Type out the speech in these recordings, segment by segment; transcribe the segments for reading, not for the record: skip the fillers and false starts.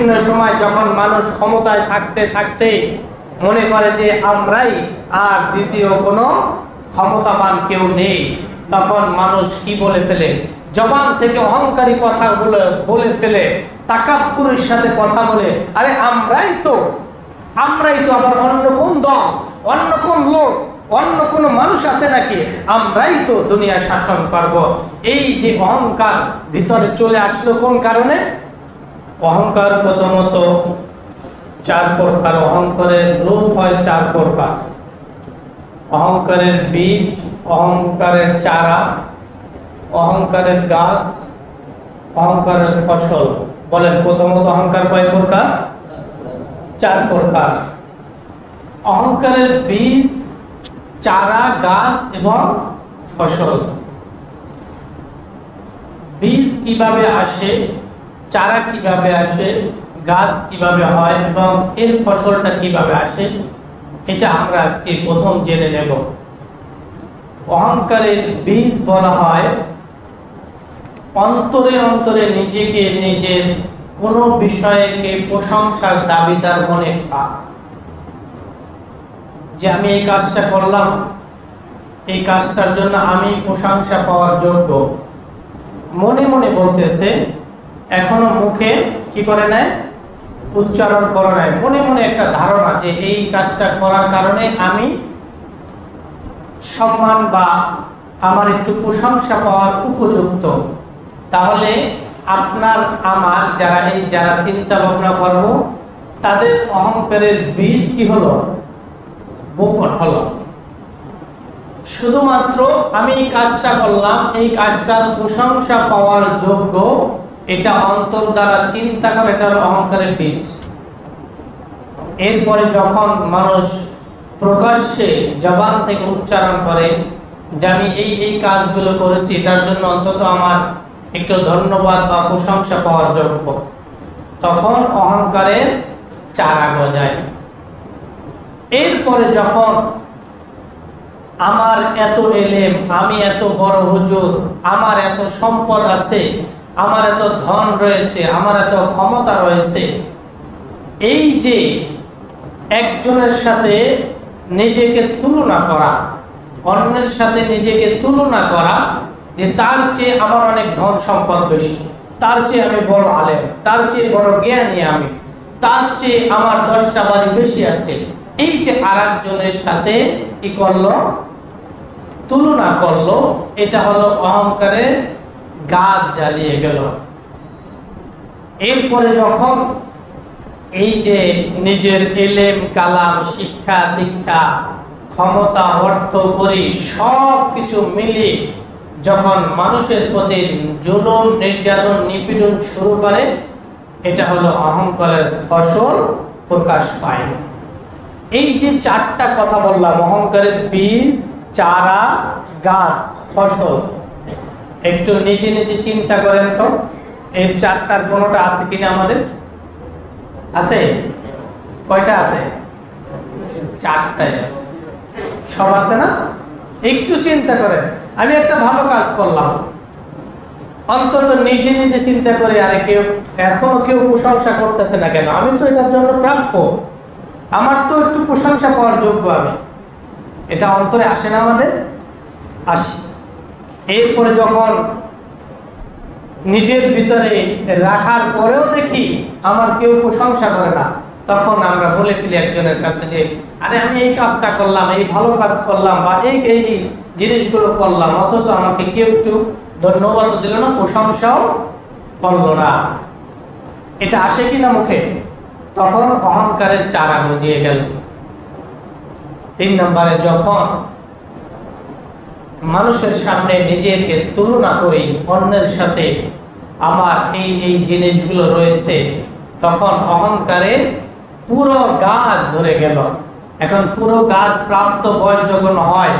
বিভিন্ন সময় যখন মানুষ ক্ষমতায় থাকতে থাকতে মনে করে যে আমরাই আর দ্বিতীয় কোনো ক্ষমতাবান কেউ নেই, তখন মানুষ কি বলে ফেলে, জবান থেকে অহংকারী কথাগুলো বলে ফেলে, তাকাব্বুরের সাথে কথা বলে, আরে আমরাই তো আবার অন্য কোন দল, অন্য কোন লোক, অন্য কোন মানুষ আছে নাকি, আমরাই তো দুনিয়া শাসন করব। এই যে অহংকার ভিতরে চলে আসলো কোন কারণে? অহংকার প্রথমত 4 প্রকার। অহংকারের রূপ হয় 4 প্রকার। অহংকারের বীজ, অহংকারের চারা, অহংকারের গাছ, অহংকারের ফসল। বলেন প্রথমত অহংকার কয় প্রকার? 4 প্রকার। অহংকারের বীজ, চারা, গাছ এবং ফসল। বীজ কিভাবে আসে, চারা কিভাবে আসে, গাছ কিভাবে হয় এবং এর ফসলটা কিভাবে আসে, এটা আমরা আজকে প্রথম জেনে নেব। অহংকারের বীজ বলা হয় অন্তরে অন্তরে নিজেকে নিজের কোনো বিষয়কে প্রশংসার দাবিদার মনে করা, যে আমি এই কাজটা করলাম, এই কাজটার জন্য আমি প্রশংসা পাওয়ার যোগ্য। মনে মনে বলতেছে, এখনো মুখে কি করে নাই, উচ্চারণ করে নাই, মনে মনে একটা ধারণা যে এই কাজটা করার কারণে আমি সম্মান বা আমার একটু প্রশংসা পাওয়ার উপযুক্ত। তাহলে আপনার আমার যারা চিন্তা ভাবনা করবো, তাদের অহংকারের বীজ কি হলো, বপন হলো। শুধুমাত্র আমি এই কাজটা করলাম, এই কাজটার প্রশংসা পাওয়ার যোগ্য, এটা অন্তর দ্বারা চিন্তা করে, এটা অহংকারের বীজ। এরপরে যখন মানুষ প্রকাশ্যে জবান থেকে উচ্চারণ করে যে আমি এই কাজগুলো করেছি, এটার জন্য অন্তত আমার একটু ধন্যবাদ বা প্রশংসা পাওয়ার যোগ্য, তখন অহংকারের চারা গজায়। এরপরে যখন আমার এত এলেম, আমি এত বড় হুজুর, আমার এত সম্পদ আছে, আমার এত ধন রয়েছে, আমার এত ক্ষমতা রয়েছে, এই যে একজনের সাথে নিজেকে তুলনা করা, অন্যের সাথে নিজেকে তুলনা করা, যে তার চেয়ে আমার অনেক ধন সম্পদ বেশি, তার চেয়ে আমি বড় আলেম, তার চেয়ে বড় জ্ঞানী আমি, তার চেয়ে আমার 10টা বাড়ি বেশি আছে, এই যে আরেকজনের সাথে কি করলো, তুলনা করলো, এটা হলো অহংকারের গাছ জ্বালিয়ে গেল। এরপরে যখন এই যে নিজের এলেম কালাম, শিক্ষা দীক্ষা, ক্ষমতা, অর্থ করি সব কিছু মিলিয়ে যখন মানুষের প্রতি জুলুম, নির্যাতন, নিপীড়ন শুরু করে, এটা হলো অহংকারের ফসল প্রকাশ পায়। এই যে 4টা কথা বললাম, অহংকারের বীজ, চারা, গাছ, ফসল, একটু নিজে নিজে চিন্তা করেন তো, এই 4টার কোনোটা আছে কিনা আমাদের? আছে? কয়টা আছে? 4টাই আছে। সব আছে না? একটু চিন্তা করেন। আমি একটা ভালো কাজ করলাম, অন্তত নিজে নিজে চিন্তা করে, আরে এখনো কেউ প্রশংসা করতেছে না কেন, আমি তো এটার জন্য প্রাপ্য, আমার তো একটু প্রশংসা পাওয়ার যোগ্য আমি। এটা অন্তরে আসে না আমাদের? আসে। এরপরে যখন নিজের ভিতরে রাখার পরেও দেখি আমার কেউ প্রশংসা করে না, তখন আমরা বলে ফেলি একজনের কাছে যে আরে আমি এই কাজটা করলাম, এই ভালো কাজ করলাম, বা এই জিনিসগুলো করলাম, অথচ আমাকে কেউ একটু ধন্যবাদ দিল না, প্রশংসাও করলো না। এটা আসে কিনা মুখে? তখন অহংকারের চারা গজিয়ে গেল। 3 নম্বরে যখন মানুষের সামনে নিজেকে তুলনা করি অন্যের সাথে, আমার এই জিনিসগুলো রয়েছে, তখন অহংকারে পুরো গাছ ধরে গেল। এখন পুরো গাছ প্রাপ্ত বয়স যখন হয়,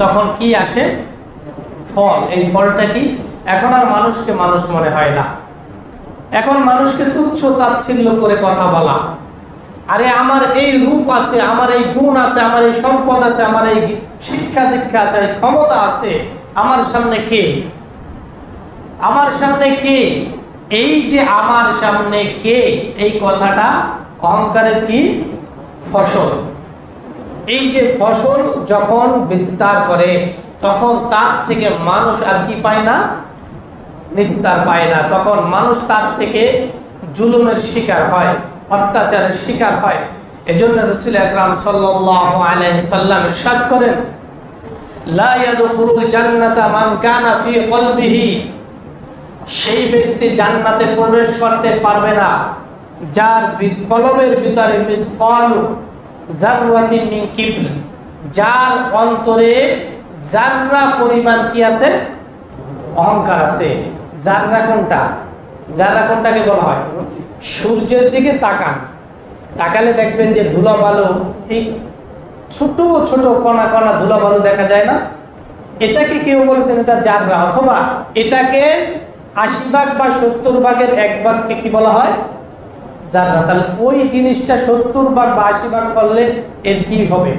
তখন কি আসে? ফল। এই ফলটা কি? এখন আর মানুষকে মানুষ মনে হয় না, এখন মানুষকে তুচ্ছ তাচ্ছিল্য করে কথা বলা। আরে আমার এই রূপ আছে, আমার এই গুণ আছে, আমার এই সম্পদ আছে, আমার এই শিক্ষা দীক্ষা আছে, ক্ষমতা আছে, আমার সামনে কে? আমার সামনে কে? এই যে আমার সামনে কে, এই কথাটা অহংকারের কি ফসল। এই যে ফসল যখন বিস্তার করে তখন তার থেকে মানুষ আর কি পায় না, নিস্তার পায় না। তখন মানুষ তার থেকে জুলুমের শিকার হয়, অত্যাচারের শিকার হয়। এজন্য রাসূল আকরাম সাল্লাল্লাহু আলাইহি সাল্লাম ইরশাদ করেন, লা ইয়াদখুলুল জান্নাতা মান কানা ফি কলবিহি, সেই ব্যক্তি জান্নাতে প্রবেশ করতে পারবে না যার কলবের ভিতরে মিসকালু যাররাতিন মিন কিবর, যার অন্তরে যাররা পরিমাণ কি আছে, অহংকার আছে। যাররা কোনটা, যাররা কোনটাকে বলা হয়, সূর্যের দিকে তাকান, তাকালে দেখবেন যে ধুলাবালু, এই ছোট ছোট কণা কণা ধুলাবালু দেখা যায় না, এটাকে কেউ বলেছেন এটা যাররা, অথবা এটাকে ৮০ ভাগ বা ৭০ ভাগের ১ ভাগকে কি বলা হয়, যাররা। তাহলে ওই জিনিসটা ৭০ ভাগ বা ৮০ ভাগ করলে এর কি হবে,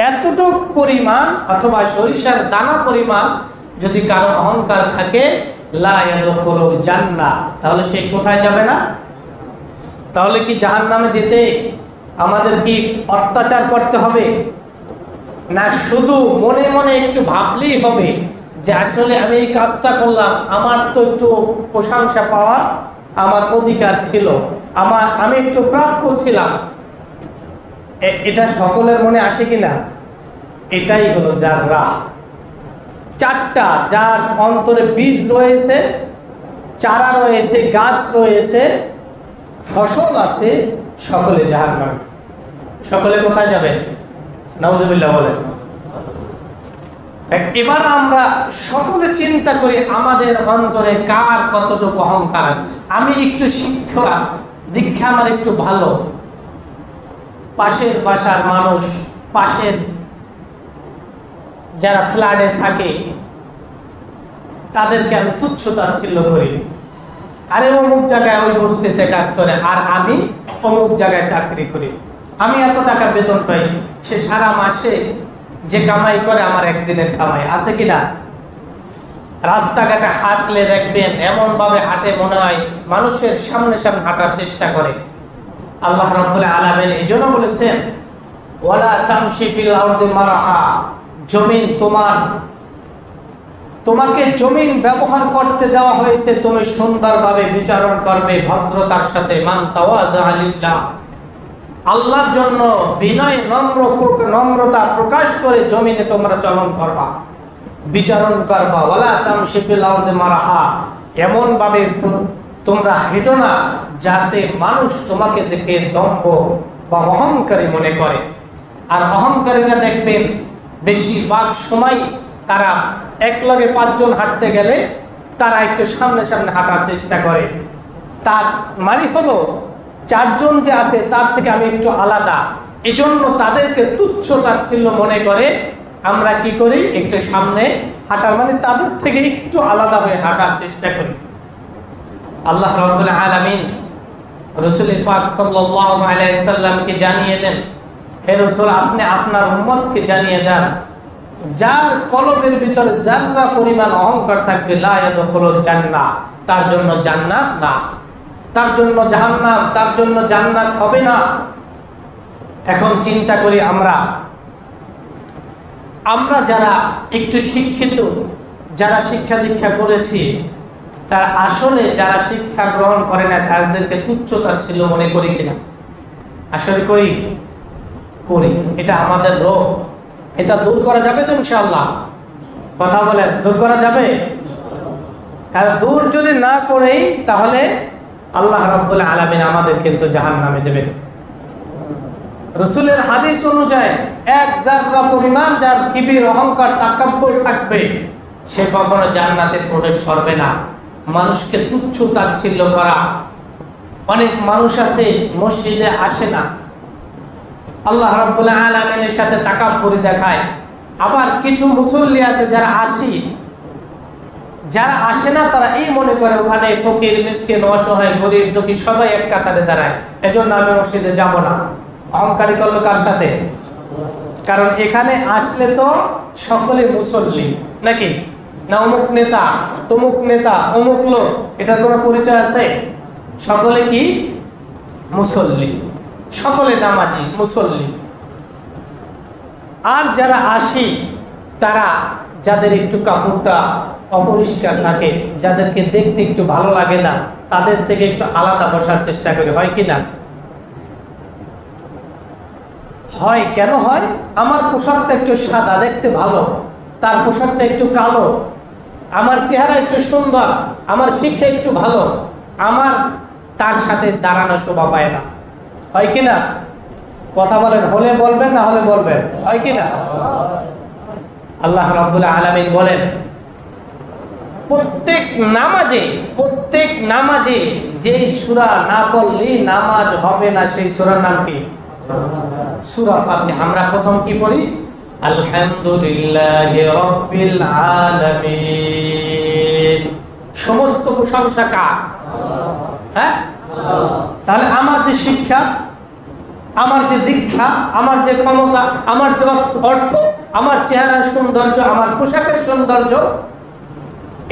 এতটুক পরিমাণ অথবা সরিষার দানা পরিমাণ যদি কারো অহংকার থাকে, লা ইয়াদখুলুল জান্নাহ, তাহলে সে কোথায় যাবে না? তাহলে কি জাহান্নামে যেতে আমাদের কি অত্যাচার করতে হবে, না শুধু মনে মনে একটু ভাবলেই হবে যে আসলে আমি এই কাজটা করলাম, আমার তো একটু প্রশংসা পাওয়ার আমার অধিকার ছিল, আমি একটু প্রাপ্য ছিলাম, এটা সকলের মনে আসে কিনা? এটাই হলো যাররা। চারটা, যার অন্তরে বীজ রয়েছে, চারা রয়েছে, গাছ রয়েছে, ফসল আছে, সকলে জাহান্নামে। সকলে কোথায় যাবে? নাউজুবিল্লাহ বলেন। এবার আমরা সকলে চিন্তা করি আমাদের অন্তরে কার কতটুকু অহংকার আছে। আমি একটু দীক্ষা আমার একটু ভালো, পাশের বাসার মানুষ, পাশের যারা ফ্ল্যাটে থাকে তাদেরকে আমি তুচ্ছ তাচ্ছিল্য করি, আরে অমুক জায়গায় ওই বস্তিতে কাজ করে আর আমি অমুক জায়গায় চাকরি করি, আমি এত টাকা বেতন পাই, সে সারা মাসে যে কামাই করে আমার একদিনের কামাই আছে কিনা? রাস্তাঘাটে হাঁটলে দেখবেন এমন ভাবে হাঁটে মনে হয় মানুষের সামনে সামনে হাঁটার চেষ্টা করে। আল্লাহ রাব্বুল আলামিন এজন্য বলেছেন, ওয়ালা তামশি ফিল আরদি মারহা, জমিন তোমাকে জমিন ব্যবহার করতে দেওয়া হয়েছে, তুমি সুন্দরভাবে বিচরণ করবে ভদ্রতার সাথে। মান তাওয়াজা লিল্লাহ, আল্লাহর জন্য বিনয় নম্রতা প্রকাশ করে জমিনে তোমরা চলন করবা, বিচরণ করবা। ওয়ালা তামশি ফিল আরদি মারহা, এমন ভাবে তোমরা হেঁটো না যাতে মানুষ তোমাকে দেখে দম্ভ বা অহংকারী মনে করে। আর অহংকারীরা দেখবেন বেশিরভাগ সময় তারা একলগে ৫ জন হাঁটতে গেলে তারা একটু সামনে সামনে হাঁটার চেষ্টা করে, তার মানে হলো ৪ জন যে আছে তার থেকে আমি একটু আলাদা, এজন্য তাদেরকে তুচ্ছ তাচ্ছিল্য মনে করে আমরা কি করি, একটু সামনে হাঁটার মানে তাদের থেকে একটু আলাদা হয়ে হাঁটার চেষ্টা করি। আল্লাহ রাব্বুল আলামিন রাসূল পাক সাল্লাল্লাহু আলাইহি সাল্লামকে জানিয়ে দেন, হে রাসূল আপনি আপনার উম্মতকে জানিয়ে দেন, যার কলবের ভিতরে যাররা পরিমাণ অহংকার থাকবে, লা ইয়াদখুলুল জান্নাহ, তার জন্য জান্নাত না, তার জন্য জাহান্নাম, তার জন্য জান্নাত হবে না। এখন চিন্তা করি আমরা যারা একটু শিক্ষিত, যারা শিক্ষা দীক্ষা করেছি, তারা আসলে যারা শিক্ষা গ্রহণ করে না তাদেরকে তুচ্ছতার ছিল মনে করি কিনা? আসলে করি। এটা আমাদের রোগ, এটা দূর করা যাবে তো ইনশাআল্লাহ? কথা বলেন, দূর করা যাবে? কারণ দূর যদি না করেই তাহলে আল্লাহ রাব্বুল আলামিন আমাদের কিন্তু জাহান্নামে দেবেন। রাসূলের হাদিস অনুযায়ী ১ যাররা পরিমাণ যার কিবির, অহংকার, তাকাব্বুর থাকবে, সে কখনো জান্নাতে প্রবেশ করবে না। মানুষকে তুচ্ছ তাচ্ছিল্য করা, অনেক মানুষ আছে মসজিদে আসে না, আল্লাহ রাব্বুল আলামিনের সাথে তাকাব্বুরি দেখায়। আবার কিছু মুসল্লি আছে যারা আসে না, তারা এই মনে করে ওখানে ফকির, মিসকিন, অসহায়, গরিব, দুঃখী সবাই এক কাতারে দাঁড়ায়, এজন্য আমি মসজিদে যাব না। অহংকারী করলো কার সাথে? কারণ এখানে আসলে তো সকলে মুসল্লি নাকি, না অমুক নেতা, তমুক নেতা, অমুক লোক, এটার কোনো পরিচয় আছে? সকলে কি? মুসল্লি, সকলে নামাজি মুসল্লি। আর যারা আসি তারা যাদের একটু কাপড়টা অপরিষ্কার থাকে, যাদেরকে দেখতে একটু ভালো লাগে না, তাদের থেকে একটু আলাদা বসার চেষ্টা করে, হয় কি না? হয়। কেন হয়? আমার পোশাকটা একটু সাদা, দেখতে ভালো, তার পোশাকটা একটু কালো, আমার চেহারা একটু সুন্দর, আমার শিক্ষা একটু ভালো, আমার তার সাথে দাঁড়ানো শোভা পায় না, হয় কি না? কথা বলেন, হলে বলবেন, না হলে বলবেন, হয় কি না? আল্লাহ রাব্বুল আলামিন বলেন প্রত্যেক নামাজে যে সূরা না পড়লে নামাজ হবে না, সেই সূরার নাম কি? সূরা ফাতিহা। আমরা প্রথম কি পড়ি? আলহামদুলিল্লাহি রাব্বিল আলামিন। সমস্ত প্রশংসা কার? হ্যাঁ? তাহলে আমার যে শিক্ষা, আমার যে দীক্ষা, আমার যে ক্ষমতা, আমার যে অর্থ, আমার চেহারার সৌন্দর্য, আমার পোশাকের সৌন্দর্য,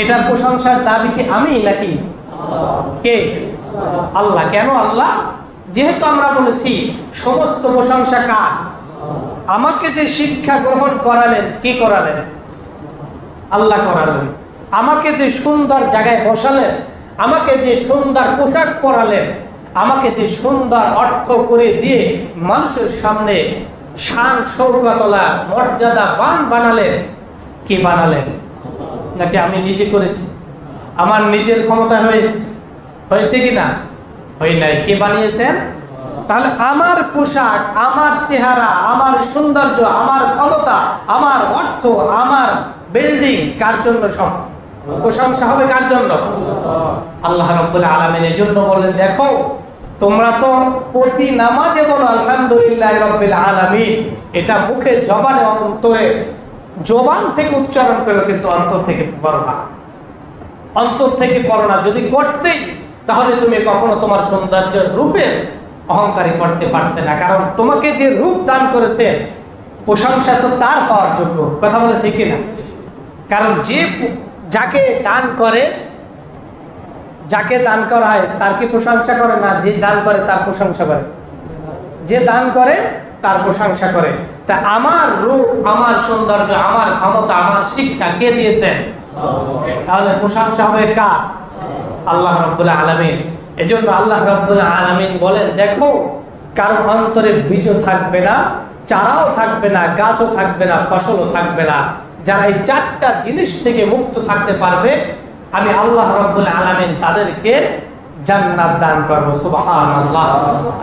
এটা প্রশংসার দাবি কি আমি নাকি কে? আল্লাহ। কেন আল্লাহ? যেহেতু আমরা বলেছি সমস্ত প্রশংসা কার? আমাকে যে শিক্ষা গ্রহণ করালেন, কি করালেন? আল্লাহ করালেন। আমাকে যে সুন্দর জায়গায় বসালেন, আমাকে যে সুন্দর পোশাক পরালেন, আমাকে যে সুন্দর অর্থ করে দিয়ে মানুষের সামনে শান শৌকতলা মর্যাদা বানালেন, কি বানালেন? নাকি আমি নিজে করেছি? আমার নিজের ক্ষমতা হয়েছে কি না? হয় নাই। কে বানিয়েছেন? তাহলে আমার পোশাক, আমার চেহারা, আমার সৌন্দর্য, আমার ক্ষমতা, আমার অর্থ, আমার বিল্ডিং কার জন্য? সব প্রশংসা হবে কার জন্য? আল্লাহ রাব্বুল আলামিনের জন্য। বলেন দেখো, তোমরা তো প্রতি নামাজে বলো আলহামদুলিল্লাহি রাব্বিল আলামিন, এটা মুখে জবানে অন্তরে, জবান থেকে উচ্চারণ করো, কিন্তু অন্তর থেকে করো না, অন্তর থেকে করো না। যদি করতেই, তাহলে তুমি কখনো তোমার সৌন্দর্যের রূপে অহংকারী করতে পারতে না, কারণ তোমাকে যে রূপ দান করেছে, প্রশংসা তো তার হওয়ার যোগ্য। কথা বলে ঠিক না? কারণ যাকে দান করে, যাকে দান করা হয় তার কি প্রশংসা করে না? যে দান করে তার প্রশংসা করে, যে দান করে তার প্রশংসা করে। তা আমার রূপ, আমার সৌন্দর্য, আমার ক্ষমতা, আমার শিক্ষা কে দিয়েছেন? তাহলে প্রশংসা হবে কার? আল্লাহ রাব্বুল আলামিন। এজন্য আল্লাহ রাব্বুল আলামিন বলেন দেখো, কারো অন্তরে বীজও থাকবে না, চারাও থাকবে না, গাছও থাকবে না, ফসলও থাকবে না। যারা এই চারটা জিনিস থেকে মুক্ত থাকতে পারবে, আমি আল্লাহ রাব্বুল আলামিন তাদেরকে জান্নাত দান করব। সুবহানাল্লাহ।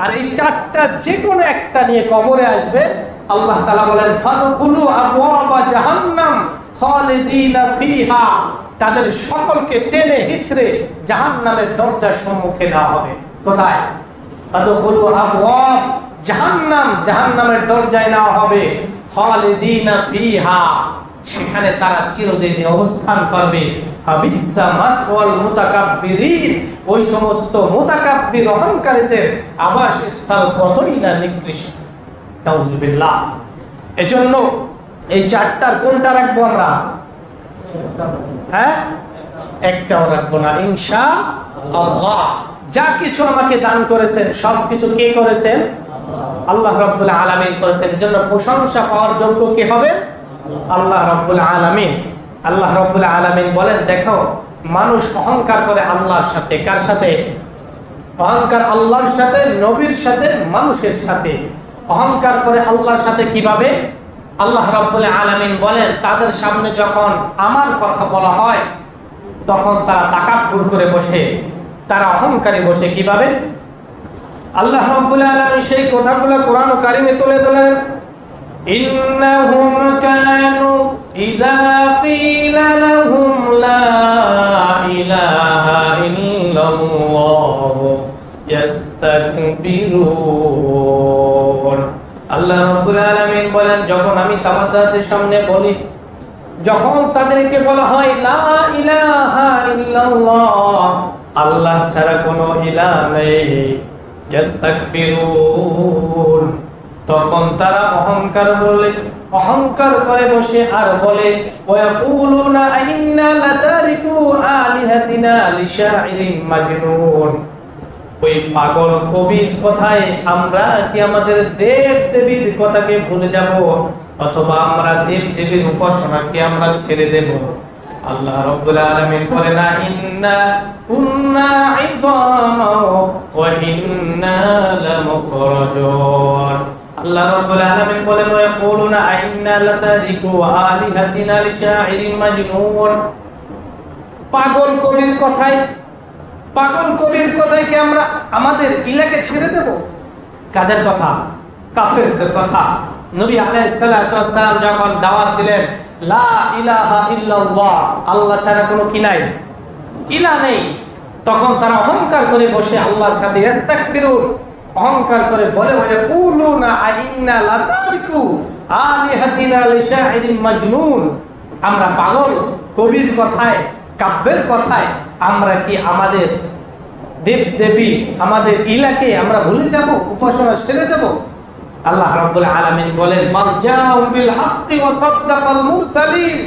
আর এই চারটা যে কোনো একটা নিয়ে কবরে আসবে, আল্লাহ তাআলা বলেন ফাদখুলু আবওয়াবা জাহান্নাম খালিদিনা ফিহা, তাদের সকলকে টেনে হিচড়ে জাহান্নামের দরজার সম্মুখে নেওয়া হবে। কোথায়? ফাদখুলু আবওয়াব জাহান্নাম, জাহান্নামের দরজায় নেওয়া হবে। খালিদিনা ফিহা, সেখানে তারা চিরদিন অবস্থান করবে। ফাবিসা মাসওয়াল মুতাকাব্বিরিন, ওই সমস্ত মুতাকাব্বির অহংকারীদের আবাসস্থল কতই না নিকৃষ্ট। নাউযুবিল্লাহ। এজন্য এই চারটার কোনটা রাখবো আমরা? হ্যাঁ, একটাও রাখবো না ইনশাআল্লাহ। যা কিছু আমাকে দান করেছেন, সবকিছু কে করেছেন? আল্লাহ রাব্বুল আলামিন করেছেন। এজন্য প্রশংসা পাওয়ার যোগ্য কে হবে? আল্লাহ রাব্বুল আলামিন। আল্লাহ রাব্বুল আলামিন বলেন দেখো, মানুষ অহংকার করে আল্লাহর সাথে। কার সাথে অহংকার? আল্লাহর সাথে, নবীর সাথে, মানুষের সাথে। অহংকার করে আল্লাহর সাথে কিভাবে? আল্লাহ রাব্বুল আলামিন বলেন তাদের সামনে যখন আমার কথা বলা হয়, তখন তারা তাকাব্বুর করে বসে, তারা অহংকারী বসে। কিভাবে? আল্লাহ রাব্বুল আলামিন সেই কথাগুলো কোরআন কারিমে তুলে ধরেন। ইন্নাহুম কানু ইযা ক্বিলা লাহুম লা ইলাহা ইল্লাল্লাহ ইস্তাকবিরুন। আল্লাহ রাব্বুল আলামিন বলেন যখন আমি তাদের সামনে বলি, যখন তাদেরকে বলা হয় লা ইলাহা ইল্লাল্লাহ, আল্লাহ ছাড়া কোনো ইলাহ নেই, ইস্তাকবিরুন, তখন তারা অহংকার করে বসে আর বলে ওয়ায়াকুলুনা আইন্না লাতারিকু আলিহাতিনা লিশাইরিন মাজনুন। ওই পাগল কবির কথায় আমরা কি আমাদের দেব দেবীর কথাকে ভুলে যাব, অথবা আমরা দেব দেবীর উপাসনাকে আমরা ছেড়ে দেব? আল্লাহ রাব্বুল আলামিন বলেন ইন্না কুন্না ইদামা ওয়া ইন্না লামুখরাজুন। আল্লাহ রাব্বুল আলামিন বলেন ওয়ায়াকুলুনা আইন্না লাতারিকু আলিহাতিনা লিশাইরিন মাজনুন। পাগল কবির কথায় কি আমরা আমাদের ইলাকে ছেড়ে দেব? কাদের কথা? কাফেরদের কথা। নবী আলাইহিস সালাতু ওয়াস সালাম যখন দাওয়াত দিলেন লা ইলাহা ইল্লাল্লাহ, আল্লাহ ছাড়া কোনো কি নাই, ইলাহ নেই, তখন তারা অহংকার করে বসে আল্লাহর সাথে ইস্তাকবিরুন, অহংকার করে বলে ওয়ায়াকুলুনা আইন্না লাতারিকু আলিহাতিনা লিশাইরিন মাজনুন। আমরা পাগল কবির কথায়, কাব্যের কথায় আমরা কি আমাদের দেব দেবী, আমাদের ইলাকে আমরা ভুলে যাব, উপাসনা ছেড়ে দেব? আল্লাহ রাব্বুল আলামিন বলেন বাল জাউ বিল হাক্কি ওয়া সাদ্দাকাল মুরসালিন।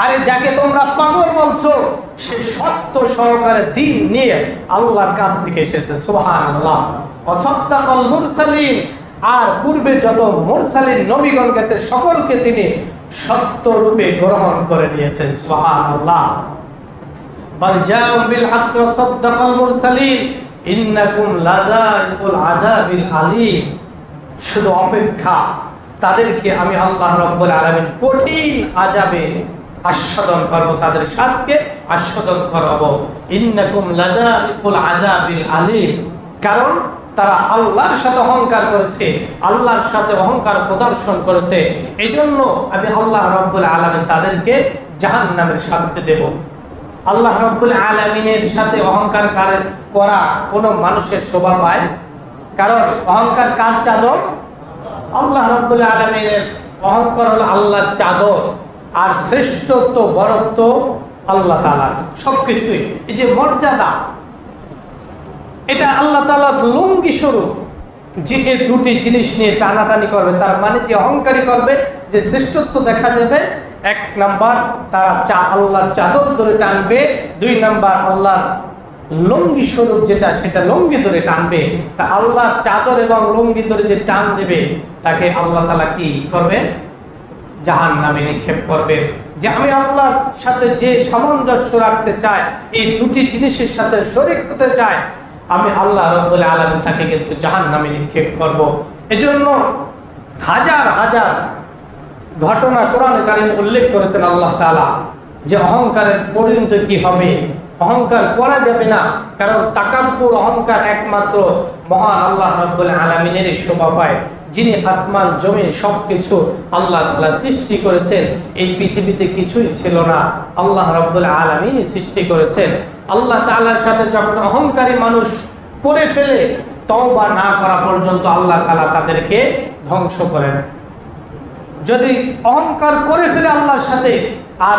আরে যাকে তোমরা পাগল বলছো সে সত্য সহকারে দিন নিয়ে আল্লাহর কাছ থেকে এসেছে, সুবহানাল্লাহ। ওয়া সাদ্দাকাল মুরসালিন, আর পূর্বে যত মুরসালিন নবীগণ গেছে সকলকে তিনি সত্য রূপে গ্রহণ করে নিয়েছেন, সুবহানাল্লাহ। বাল জাউ বিল হাক্কি ওয়া সাদ্দাকাল মুরসালিন ইন্নাকুম লাযাইকুল আযাবিল আলীম। শুধু অপেক্ষা, তাদেরকে আমি আল্লাহ রাব্বুল আলামিন কঠিন আযাবে আস্বাদন করব, তাদের সাথে আস্বাদন করব। ইন্নাকুম লাযাইকুল আযাবিল আলীম, কারণ তারা আল্লাহর সাথে অহংকার করেছে, আল্লাহর সাথে অহংকার প্রদর্শন করেছে। এজন্য আমি আল্লাহ রাব্বুল আলামিন তাদেরকে জাহান্নামের শাস্তি দেব। আল্লাহ রাব্বুল আলামিনের সাথে অহংকার করা কোনো মানুষের শোভা পায়? কারণ অহংকার কার চাদর? আল্লাহ রাব্বুল আলামিনের অহংকার হলো আল্লাহর চাদর, আর শ্রেষ্ঠত্ব বড়ত্ব আল্লাহ তাআলার। সবকিছুই এই যে মর্যাদা, এটা আল্লাহ তাআলার লুঙ্গি স্বরূপ। যে দুটি জিনিস নিয়ে টানাটানি করবে, তার মানে যে অহংকারী করবে, যে শ্রেষ্ঠত্ব দেখা যাবে, এক নাম্বার তারা আল্লাহর চাদর ধরে টানবে, দুই নাম্বার আল্লাহর লুঙ্গি স্বরূপ যেটা সেটা লুঙ্গি ধরে টানবে। তা আল্লাহর চাদর এবং লুঙ্গি ধরে যে টান দেবে তাকে আল্লাহ তাআলা কি করবে? জাহান্নামে নিক্ষেপ করবে। যে আমি আল্লাহর সাথে যে সামঞ্জস্য রাখতে চাই, এই দুটি জিনিসের সাথে শরীক হতে চাই, আমি আল্লাহ রাব্বুল আলামিন তাকে কিন্তু জাহান্নামে নিক্ষেপ করব। এজন্য হাজার হাজার ঘটনা কোরআনে কারীম উল্লেখ করেছেন আল্লাহ তাআলা, যে অহংকারের পরিণতি কি হবে। অহংকার করা যাবে না, কারণ তাকাব্বুর অহংকার একমাত্র মহান আল্লাহ রাব্বুল আলামিনের শোভা পায়, যিনি আসমান জমিন সবকিছু আল্লাহ তাআলা সৃষ্টি করেছেন। এই পৃথিবীতে কিছুই ছিল না, আল্লাহ রাব্বুল আলামিনই সৃষ্টি করেছেন। আল্লাহ তাআলার সাথে যখন অহংকারী মানুষ করে ফেলে, তওবা না করা পর্যন্ত আল্লাহ তাআলা তাদেরকে ধ্বংস করেন। যদি অহংকার করে ফেলে আল্লাহর সাথে, আর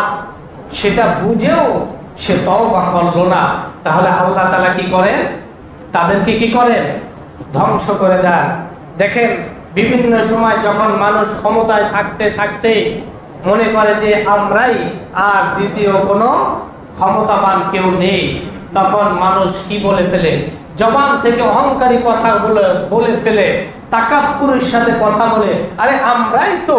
সেটা বুঝেও সে তওবা করলো না, তাহলে আল্লাহ তাআলা কি করেন? তাদেরকে কি করেন? ধ্বংস করে দেন। দেখেন বিভিন্ন সময় যখন মানুষ ক্ষমতায় থাকতে থাকতে মনে করে যে আমরাই আর দ্বিতীয় কোনো ক্ষমতাবান কেউ নেই, তখন মানুষ কি বলে ফেলে? জবান থেকে অহংকারী কথাগুলো বলে ফেলে, তাকাব্বুরের সাথে কথা বলে, আরে আমরাই তো,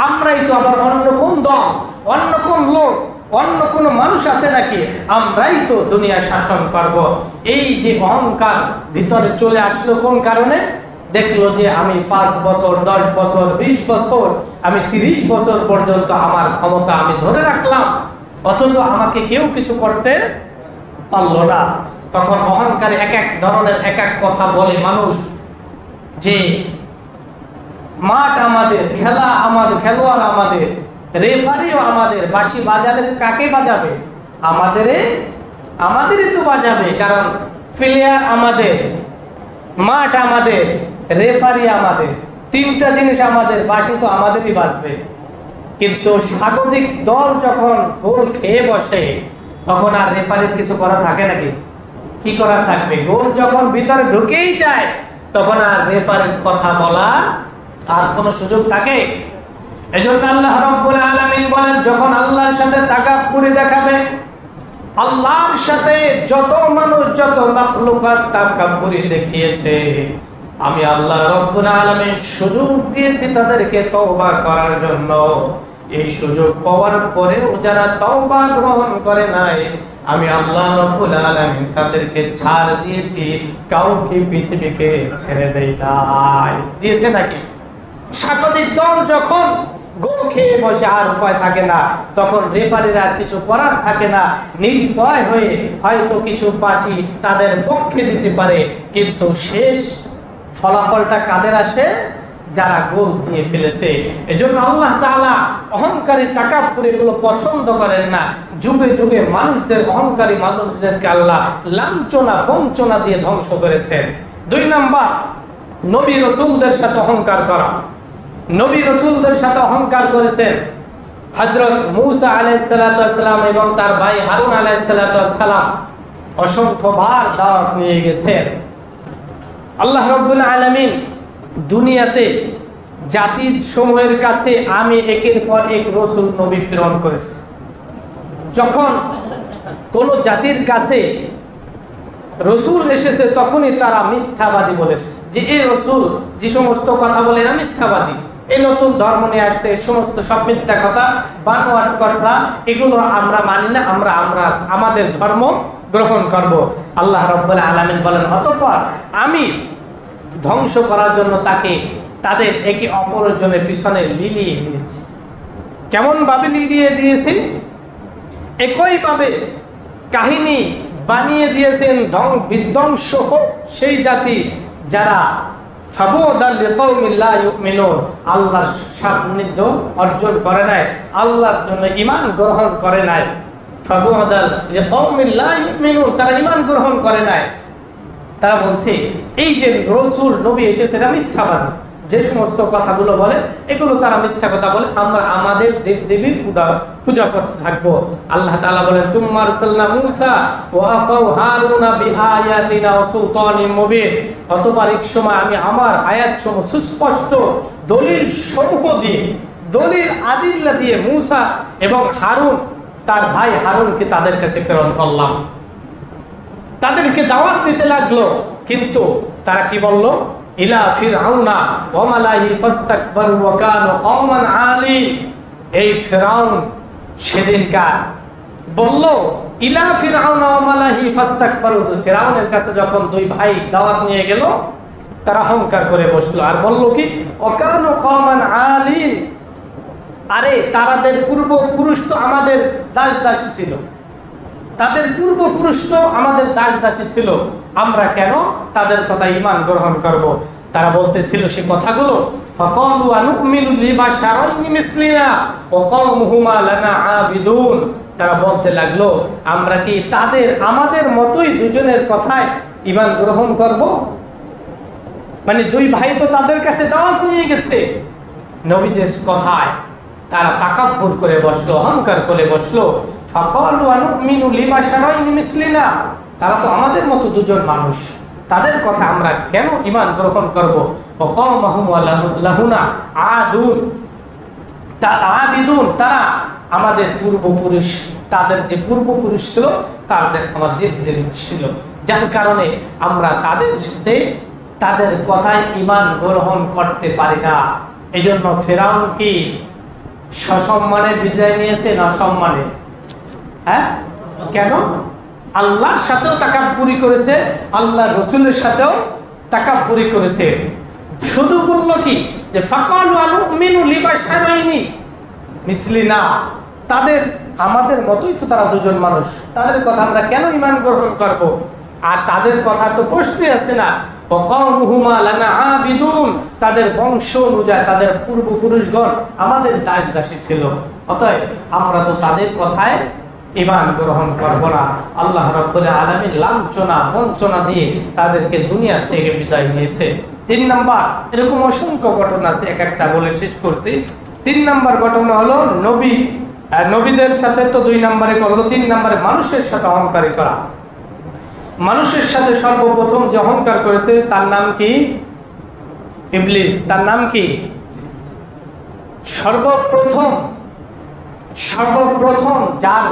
আবার অন্য কোন দল, অন্য কোন লোক, অন্য কোন মানুষ আছে নাকি? আমরাই তো দুনিয়া শাসন করব। এই যে অহংকার ভিতরে চলে আসলো কোন কারণে? দেখলো যে আমি 5 বছর, 10 বছর, 20 বছর, আমি 30 বছর পর্যন্ত আমার ক্ষমতা আমি ধরে রাখলাম, অথচ আমাকে কেউ কিছু করতে পারলো না। তখন অহংকারে এক এক ধরনের এক এক কথা বলে মানুষ, যে মাঠ আমাদের, খেলা আমাদের, খেলোয়াড় আমাদের, রেফারিও আমাদের, বাঁশি বাজালে কাকে বাজাবে? আমাদেরই তো বাজাবে, কারণ প্লেয়ার আমাদের, মাঠ আমাদের, রেফারি আমাদের, তিনটা জিনিস আমাদের, বাঁশি তো আমাদেরই বাজবে। কিন্তু স্বাগতিক দল যখন গোল খেয়ে বসে, তখন আর রেফারির কিছু করা থাকে নাকি? কি করার থাকবে? গোল যখন ভিতরে ঢুকেই যায়, তখন আর রেফারের কথা বলা আর কোনো সুযোগ থাকে? এজন্য আল্লাহ রাব্বুল আলামিন বলেন, যখন আল্লাহর সাথে তাকাব্বুরি দেখাবে, আল্লাহর সাথে যত মানুষ যত মাখলুকাত তাকাব্বুরি দেখিয়েছে, আমি আল্লাহ রাব্বুল আলামিন সুযোগ দিয়েছি তাদেরকে তওবা করার জন্য। এই সুযোগ পাওয়ার পরেও যারা তওবা গ্রহণ করে নাই, আমি আল্লাহ রাব্বুল আলামিন তাদেরকে ছাড় দিয়েছি, কাউকে পৃথিবীকে ছেড়ে দেই নাই। দিয়েছে নাকি? স্বাগতিক দল যখন গোল খেয়ে বসে আর উপায় থাকে না, তখন রেফারিরা কিছু করার থাকে না, নির্ভয় হয়ে হয়তো কিছু বাঁশি তাদের পক্ষে দিতে পারে, কিন্তু শেষ ফলাফলটা কাদের আসে? যারা গোল দিয়ে ফেলেছে। এজন্য আল্লাহ তাআলা অহংকারী তাকাব্বুর এগুলো পছন্দ করেন না। যুগে যুগে মানুষদের অহংকারী মানুষদেরকে আল্লাহ লাঞ্ছনা বঞ্চনা দিয়ে ধ্বংস করেছেন। 2 নাম্বার, নবী রাসূলদের সাথে অহংকার করা। নবী রাসূলদের সাথে অহংকার করেছেন হযরত মূসা আলাইহিস সালাতু ওয়াস সালাম এবং তার ভাই হারুন আলাইহিস সালাতু ওয়াস সালাম অসংখ্যবার দাওয়াত নিয়ে গেছেন। আল্লাহ রাব্বুল আলামিন দুনিয়াতে জাতির সমূহের কাছে আমি একের পর এক রাসূল নবী প্রেরণ করেছি। যখন কোন জাতির কাছে রাসূল এসেছে, তখনই তারা মিথ্যাবাদী বলেছে যে এই রাসূল যে সমস্ত কথা বলে না মিথ্যাবাদী, এই নতুন ধর্ম নিয়ে আসছে, এই সমস্ত সব মিথ্যা কথা, বানোয়াট কথা, এগুলো আমরা মানি না, আমরা আমাদের ধর্ম গ্রহণ করব। আল্লাহ রাব্বুল আলামিন বলেন, অতঃপর আমি ধ্বংস করার জন্য তাদের একে অপরের জন্য পিছনে লিলিয়ে দিয়েছি। কেমন ভাবে লিলিয়ে দিয়েছি? একইভাবে কাহিনী বানিয়ে দিয়েছেন বিধ্বংস হোক সেই জাতি যারা ফাবুদাল লিকাউমিন লা ইউমিনুন, আল্লাহর সান্নিধ্য অর্জন করে নাই, আল্লাহর জন্য ঈমান গ্রহণ করে নাই। ফাবুদাল লিকাউমিন লা ইউমিনুন, তারা ঈমান গ্রহণ করে নাই। তারা বলছে এই যে রাসূল নবী এসেছে এরা মিথ্যাবাদী, যে সমস্ত কথাগুলো বলে এগুলো তারা মিথ্যা কথা বলে, আমরা আমাদের দেবদেবীর পূজা করতে থাকবো। আল্লাহ তাআলা বলেন, সুম্মা আরসালনা মূসা ওয়া আখাউ হারুনা বিআয়াতিনা ওয়া সুলতানিন মুবিন, অতঃপর এক সময় আমি আমার আয়াতসমূহ সুস্পষ্ট দলিল সমূহ দিয়ে, দলিল আদিল্লা দিয়ে মূসা এবং হারুন তার ভাই হারুনকে তাদের কাছে প্রেরণ করলাম। তাদেরকে দাওয়াত দিতে লাগলো, কিন্তু তারা কি বলল? ইলা ফিরআউনা ওয়া মালাহি ফাস্তাকবারু ওয়া কানু কওমান আলীন। এই ফিরআউন সেদিনকার বলল ইলা ফিরআউনা ওয়া মালাহি ফাস্তাকবারু, ফিরআউনের কাছে যখন 2 ভাই দাওয়াত নিয়ে গেল, তারা অহংকার করে বসলো আর বলল কি ওয়া কানু কওমান আলীন, আরে তাদের পূর্বপুরুষ তো আমাদের দাস-দাসী ছিল, তাদের পূর্বপুরুষ তো আমাদের দাস-দাসী ছিল, আমরা কেন তাদের কথা ঈমান গ্রহণ করব? তারা বলতেছিল সে কথাগুলো, ফাকালু আনুমিনু লিবাশারাইনি মিসলিনা ওয়া কওমুহুমা লানা আবিদুন। তারা বলতে লাগলো আমরা কি আমাদের মতোই দুজনের কথায় ঈমান গ্রহণ করব? মানে 2 ভাই তো তাদের কাছে দাওয়াত নিয়ে গেছে, নবীদের কথায় তারা তাকাব্বুর করে বসলো, অহংকার করে বসলো। ফাকালু আনুমিনু লিবাশারাইনি মিসলিনা, তারা তো আমাদের মতো দুজন মানুষ, তাদের কথা আমরা কেন ঈমান গ্রহণ করব? ওয়া কওমুহুম লাহুনা আবিদুন, তারা আমাদের পূর্বপুরুষ, তাদের যে পূর্বপুরুষ ছিল তাদের আমাদের দেব ছিল, যার কারণে আমরা তাদের সাথে তাদের কথায় ঈমান গ্রহণ করতে পারি না। এজন্য ফিরআউন কি সসম্মানে বিদায় নিয়েছে না অসম্মানে? হ্যাঁ, কেন? আল্লাহর সাথেও তাকাব্বুরি করেছে, আল্লাহর রাসূলের সাথেও তাকাব্বুরি করেছে। শুধু বলল কি যে ফাকালু আনুমিনু লিবাশারাইনি মিসলিনা, তাদের আমাদের মতোই তো তারা দুজন মানুষ, তাদের কথা আমরা কেন ঈমান গ্রহণ করব? আর তাদের কথা তো প্রশ্নই আছে না। ওয়া কওমুহুমা লানা আবিদুন, তাদের বংশ অনুযায়ী তাদের পূর্বপুরুষগণ আমাদের দাস-দাসী ছিল, অতএব আমরা তো তাদের কথায় ঈমান গ্রহণ করব না। আল্লাহ রাব্বুল আলামিন লাঞ্ছনা বঞ্চনা দিয়ে তাদেরকে দুনিয়া থেকে বিদায় নিয়েছে। 3 নাম্বার, এরকম অসংখ্য ঘটনা আছে, এক একটা বলে শেষ করছি। 3 নাম্বার ঘটনা হলো নবীদের সাথে তো 2 নম্বরে করলো, 3 নম্বরে মানুষের সাথে অহংকারী করা। মানুষের সাথে সর্বপ্রথম যে অহংকার করেছে তার নাম কি? ইবলিস। তার নাম কি? সর্বপ্রথম যার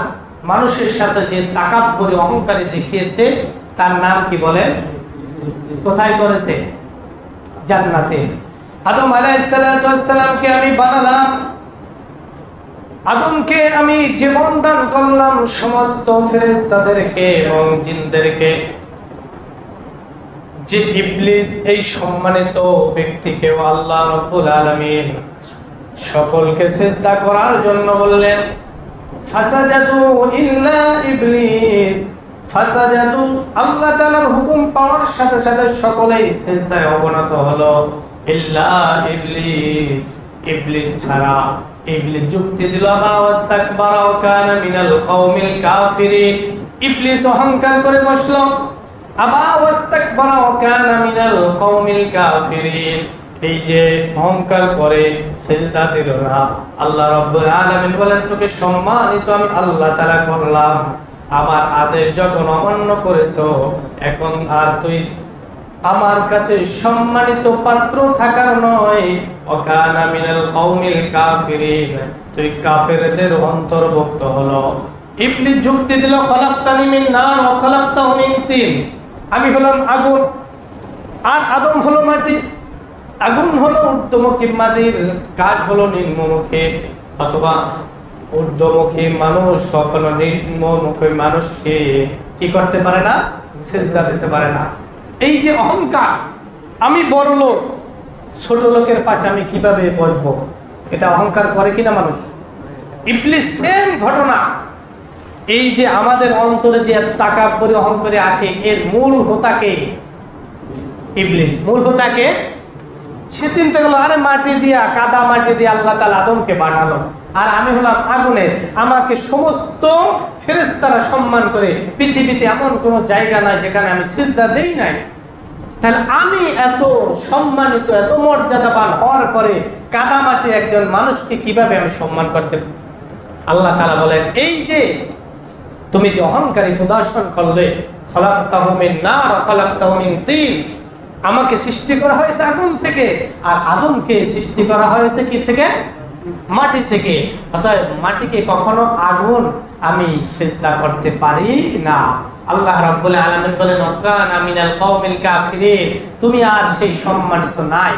মানুষের সাথে যে তাকাব্বুরি অহংকারী দেখিয়েছে তার নাম কি বলেন? কোথায় করেছে? জান্নাতে। আদম আলাইহিস সালামকে আমি বানালাম, আদমকে আমি জীবন দান করলাম, সমস্ত ফেরেশতাদেরকে এবং জিনদেরকে। যে ইবলিস এই সম্মানিত ব্যক্তিকে আল্লাহ রাব্বুল আলামিন সকলকে সিজদা করার জন্য বললেন, ফাসাজাদু ইল্লা ইবলিস। ফাসাজাদু, আল্লাহ তাআলার হুকুম পাওয়ার সাথে সাথে সকলেই সিজদায় অবনত হলো, ইল্লা ইবলিস, ইবলিস ছাড়া। ইবলিস যুক্তি দিল, ওয়াস্তাকবারা ওয়া কানা মিনাল কওমিল কাফিরিন। ইবলিস অহংকার করে বসলো, ওয়াস্তাকবারা ওয়া কানা মিনাল কওমিল কাফিরিন। এই যে অহংকার করে সিজদা দিল না। আল্লাহ রাব্বুল আলামিন বলেন, তোকে সম্মানিত আমি আল্লাহ তাআলা করলাম, আমার আদেশ যখন অমান্য করেছো, এখন আর তুই আমার কাছে সম্মানিত পাত্র থাকার নয়, ওয়াকানা মিনাল কওমিল কাফিরিন, তুই কাফেরদের অন্তর্ভুক্ত হলো। ইবলিস যুক্তি দিল, খলাকতানি মিন নার ওয়া খলাকতাহু মিন তিন। আমি হলাম আগুন আর আদম হলো মাটি। আগুন হলো ঊর্ধ্বমুখী, মাটির কাজ হলো নিম্নমুখী। অথবা ঊর্ধ্বমুখী মানুষ কখনো নিম্নমুখী মানুষকে কি করতে পারে না? সিজদা দিতে পারে না। এই যে অহংকার, আমি বড় লোক, ছোট লোকের পাশে আমি কিভাবে বসবো, এটা অহংকার করে কিনা মানুষ? ইবলিস সেম ঘটনা। এই যে আমাদের অন্তরে যে তাকাব্বুরি অহংকারে আসে, এর মূল হোতাকে ইবলিস। মূল হোতাকে সে চিন্তা করলো, আরে মাটি দিয়া, কাদা মাটি দিয়ে আল্লাহ তাআলা আদমকে বানালো, আর আমি হলাম আগুনে, আমাকে সমস্ত ফেরেশতারা সম্মান করে। পৃথিবীতে এমন কোনো জায়গা নাই যেখানে আমি সিজদা দেই নাই। তাহলে আমি এত সম্মানিত, এত মর্যাদাবান হওয়ার পরে কাদা মাটি একজন মানুষকে কিভাবে আমি সম্মান করতে পারি? আল্লাহ তাআলা বলেন, এই যে তুমি যে অহংকারী প্রদর্শন করলে, খলাকতাহু মিন নার ওয়া খলাকতাহু মিন তিন, আমাকে সৃষ্টি করা হয়েছে আগুন থেকে, আর আদমকে সৃষ্টি করা হয়েছে কি থেকে? মাটি থেকে। অতএব মাটিকে কখনো আগুন আমি সিজদা করতে পারি না। আল্লাহ রাব্বুল আলামিন বলেন, ওয়াকানা মিনাল কওমিল কাফিরিন, তুমি আর সেই সম্মানিত নাই।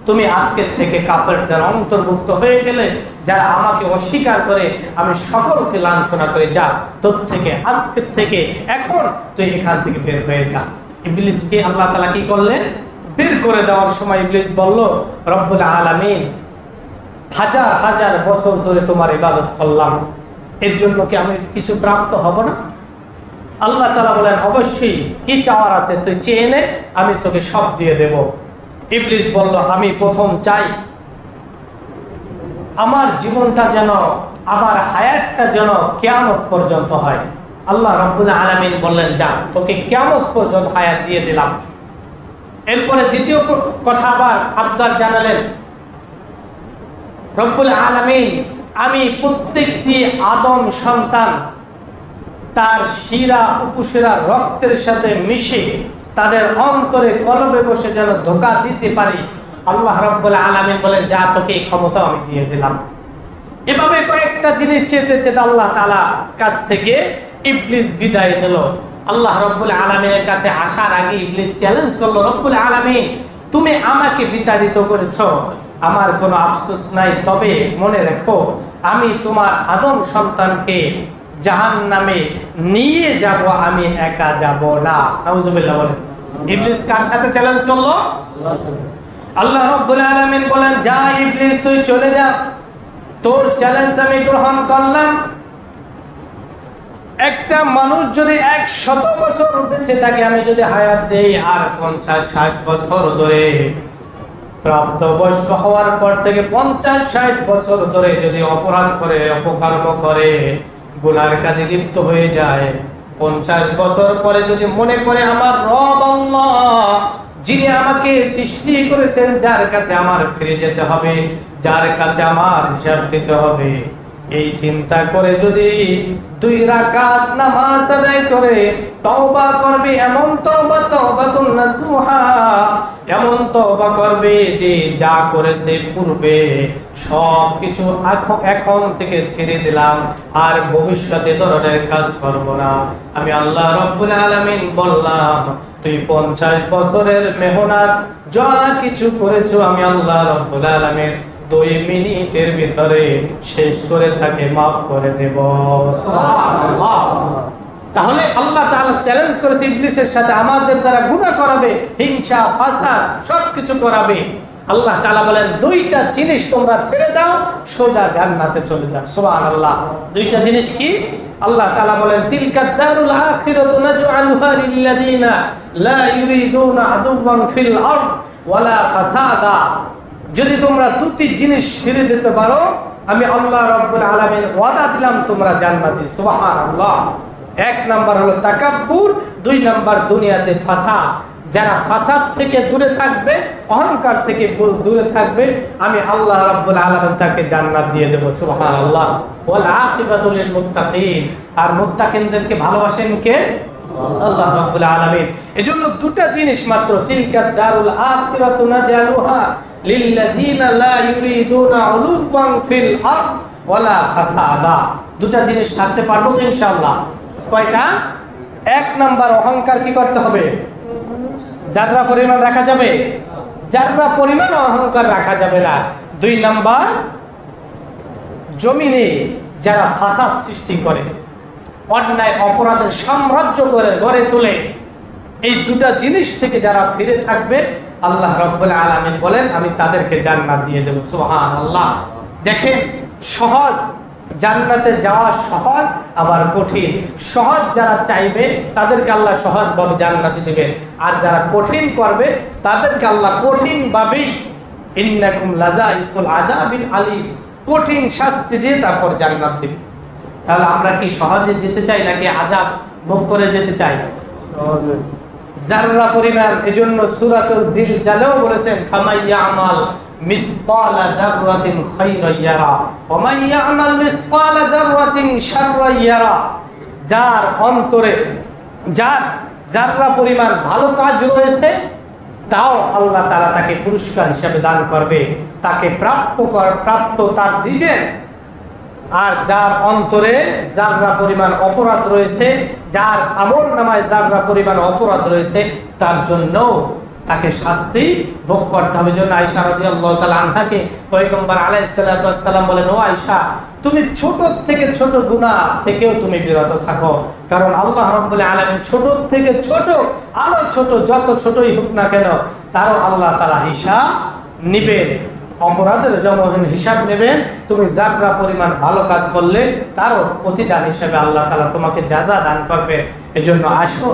তুমি আজকের থেকে কাফেরদের অন্তর্ভুক্ত হয়ে গেলে, যারা আমাকে অস্বীকার করে, আমি সকলকে লাঞ্ছনা করে। যা, তোর থেকে আজকের থেকে এখন তুই এখান থেকে বের হয়ে যা। ইবলিসকে আল্লাহ তাআলা কি করলেন? বের করে দেওয়ার সময় ইবলিস বলল, রব্বুল আলামিন, হাজার হাজার বছর ধরে তোমার ইবাদত করলাম, এর জন্য কি আমি কিছু প্রাপ্ত হব না? আল্লাহ তাআলা বলেন, অবশ্যই, কি চাওয়ার আছে তুই চেয়ে নে, আমি তোকে সব দিয়ে দেব। ইবলিস বলল, আমি প্রথম চাই আমার জীবনটা যেন, আমার হায়াতটা যেন কিয়ামত পর্যন্ত হয়। আল্লাহ রাব্বুল আলামিন বললেন, যা, তোকে কিয়ামত পর্যন্ত হায়াত দিয়ে দিলাম। এরপরে দ্বিতীয় কথা আবার আবদার জানালেন রব্বুল আলামিন, আমি প্রত্যেকটি আদম সন্তান তার শিরা উপশিরা রক্তের সাথে মিশে তাদের অন্তরে কলবে বসে যেন ধোঁকা দিতে পারি। আল্লাহ রাব্বুল আলামিন বলেন, যা, তোকে এই ক্ষমতা আমি দিয়ে দিলাম। এভাবে কয়েকটা জিনিস চেতে চেতে আল্লাহ তাআলা কাছ থেকে ইবলিস বিদায় নিল। আল্লাহ রাব্বুল আলামিনের কাছে আসার আগে ইবলিস চ্যালেঞ্জ করলো, রব্বুল আলামিন, তুমি আমাকে বিতাড়িত করেছো, আমার কোনো আফসোস নাই, তবে মনে রেখো, আমি তোমার আদম সন্তানকে জাহান্নামে নিয়ে যাব, আমি একা যাব না। নাউজুবিল্লাহ বলেন। ইবলিস কার সাথে চ্যালেঞ্জ করলো? আল্লাহ রাব্বুল আলামিন বলেন, যা ইবলিস, তুই চলে যা, তোর চ্যালেঞ্জ আমি গ্রহণ করলাম। একটা মানুষ যদি 100 বছর বেঁচে থাকে, আমি যদি হায়াত দেই আর 50-60 বছর ধরে, প্রাপ্তবয়স্ক হওয়ার পর থেকে 50-60 বছর ধরে যদি অপরাধ করে, অপকর্ম করে, গুনার কাজে লিপ্ত হয়ে যায়, 50 বছর পরে যদি মনে করে আমার রব আল্লাহ, যিনি আমাকে সৃষ্টি করেছেন, যার কাছে আমার ফিরে যেতে হবে, যার কাছে আমার হিসাব দিতে হবে, এই চিন্তা করে যদি 2 রাকাত নামাজ আদায় করে তওবা করবে, এমন তওবা তওবাতুন নাসুহা, এমন তওবা করবে যে যা করেছে পূর্বে সব কিছু এখন থেকে ছেড়ে দিলাম, আর ভবিষ্যতে ধরনের কাজ করব না। আমি আল্লাহ রাব্বুল আলামিন বললাম তুই 50 বছরের মেহনত যা কিছু করেছো আমি আল্লাহ রাব্বুল আলামিন 2 মিনিটের ভিতরে শেষ করে তাকে মাফ করে দেব। সুবহানাল্লাহ। তাহলে আল্লাহ তাআলা চ্যালেঞ্জ করেছে ইবলিসের সাথে, আমাদের দ্বারা গুনাহ করাবে, হিংসা ফাসাদ সবকিছু করাবে। আল্লাহ তাআলা বলেন 2টা জিনিস তোমরা ছেড়ে দাও, সোজা জান্নাতে চলে যাও। সুবহানাল্লাহ। 2টা জিনিস কি? আল্লাহ তাআলা বলেন তিলকাদ দারুল আখিরাতু নাজআলুহা লিল্লাযিনা লা ইউরিদুনা আদুওয়ান ফিল আরদ ওয়ালা ফাসাদা। যদি তোমরা 2টি জিনিস ছেড়ে দিতে পারো আমি আল্লাহ রাব্বুল আলামিন ওয়াদা দিলাম তোমরা জান্নাতি। সুবহানাল্লাহ। 1 নাম্বার হলো তাকাব্বুর, 2 নাম্বার দুনিয়াতে ফাসাদ। যারা ফাসাদ থেকে দূরে থাকবে, অহংকার থেকে দূরে থাকবে, আমি আল্লাহ রাব্বুল আলামিন তাকে জান্নাত দিয়ে দেব। সুবহানাল্লাহ। ওয়াল আকিবাতুল লিল মুত্তাকিন। আর মুত্তাকিনদেরকে ভালোবাসেন কে? আল্লাহ রাব্বুল আলামিন। এজন্য 2টা জিনিস মাত্র, তিলকাদ দারুল আখিরাতু নাজালুহা লিল্লাযিনা লা ইউরিদুনা উলুওয়ান ফিল আরদ ওয়ালা ফাসাদা। 2টা জিনিস ছাড়তে পারবো তো ইনশাআল্লাহ। কয়টা? 1 নাম্বার অহংকার কি করতে হবে? যাররা পরিমাণ রাখা যাবে? যাররা পরিমাণ অহংকার রাখা যাবে না। 2 নাম্বার জমিনে যারা ফাসাদ সৃষ্টি করে, অন্যায় অপরাধের সাম্রাজ্য করে গড়ে তোলে, এই 2টা জিনিস থেকে যারা ফিরে থাকবে আল্লাহ রাব্বুল আলামিন বলেন আমি তাদেরকে জান্নাত দিয়ে দেব। সুবহানাল্লাহ। দেখেন সহজ, জান্নাতে যাওয়া সহজ আবার কঠিন। সহজ যারা চাইবে তাদেরকে আল্লাহ সহজভাবে জান্নাতে দিবেন, আর যারা কঠিন করবে তাদেরকে আল্লাহ কঠিন ভাবেই ইন্নাকুম লাযাইকুল আযাবিল আলীম, কঠিন শাস্তি দিয়ে তারপর জান্নাত দিবেন। তাহলে আমরা কি সহজে যেতে চাই নাকি আযাব ভোগ করে যেতে চাই? যাররা পরিমাণ। এজন্য সূরাতুল জিলজালেও বলেছেন ফামাইয়ামাল মিসকালা যাররাতিন খায়রান ইয়ারা ওয়া মান ইয়ামাল মিসকালা যাররাতিন শাররান ইয়ারা। যার অন্তরে যাররা পরিমাণ ভালো কাজ রয়েছে তাও আল্লাহ তাআলা তাকে পুরস্কার হিসেবে দান করবে, তাকে প্রাপ্ত তার দিবেন। আর যার অন্তরে যাররা পরিমাণ অপরাধ রয়েছে, যার আমলনামায় যাররা পরিমাণ অপরাধ রয়েছে, তার জন্য তাকে শাস্তি ভোগ করতে হবে। জন্য আয়েশা রাদিয়াল্লাহু তাআলা আনহাকে পয়গম্বর আলাইহিস সালাতু ওয়াস সালাম বলেন, ও আয়েশা তুমি ছোট থেকে ছোট গুনাহ থেকেও তুমি বিরত থাকো, কারণ আল্লাহ রাব্বুল আলামিন ছোট থেকে ছোট, আরো ছোট, যত ছোটই হোক না কেন তারও আল্লাহ তাআলা হিসাব নেবেন, অপরাধের যেমন হিসাব নেবেন। তুমি যারা পরিমাণ ভালো কাজ করলে তারও প্রতিদান হিসেবে আল্লাহ তাআলা তোমাকে জাযা দান করবে। এজন্য আসো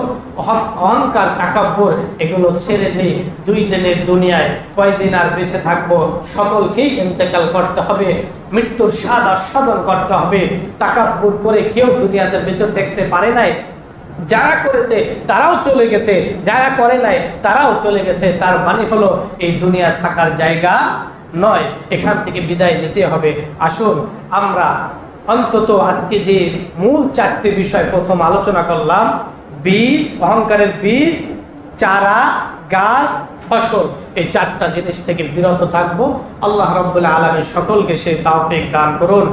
অহংকার তাকাব্বুর এগুলো ছেড়ে দিয়ে 2 দিনের দুনিয়ায় কয়দিন আর বেঁচে থাকবো, সকলকেই ইন্তেকাল করতে হবে, মৃত্যুর স্বাদ আস্বাদন করতে হবে। তাকাব্বুর করে কেউ দুনিয়াতে বেঁচে থাকতে পারে নাই। যারা করেছে তারাও চলে গেছে, যারা করে নাই তারাও চলে গেছে। তার মানে হলো এই দুনিয়া থাকার জায়গা নয়, এখান থেকে বিদায় নিতে হবে। আসুন আমরা অন্তত আজকে যে মূল 4টি বিষয় প্রথম আলোচনা করলাম, বীজ, অহংকারের বীজ, চারা, গাছ, ফসল, এই 4টা জিনিস থেকে বিরত থাকবো। আল্লাহ রাব্বুল আলামিন সকলকে সেই তৌফিক দান করুন।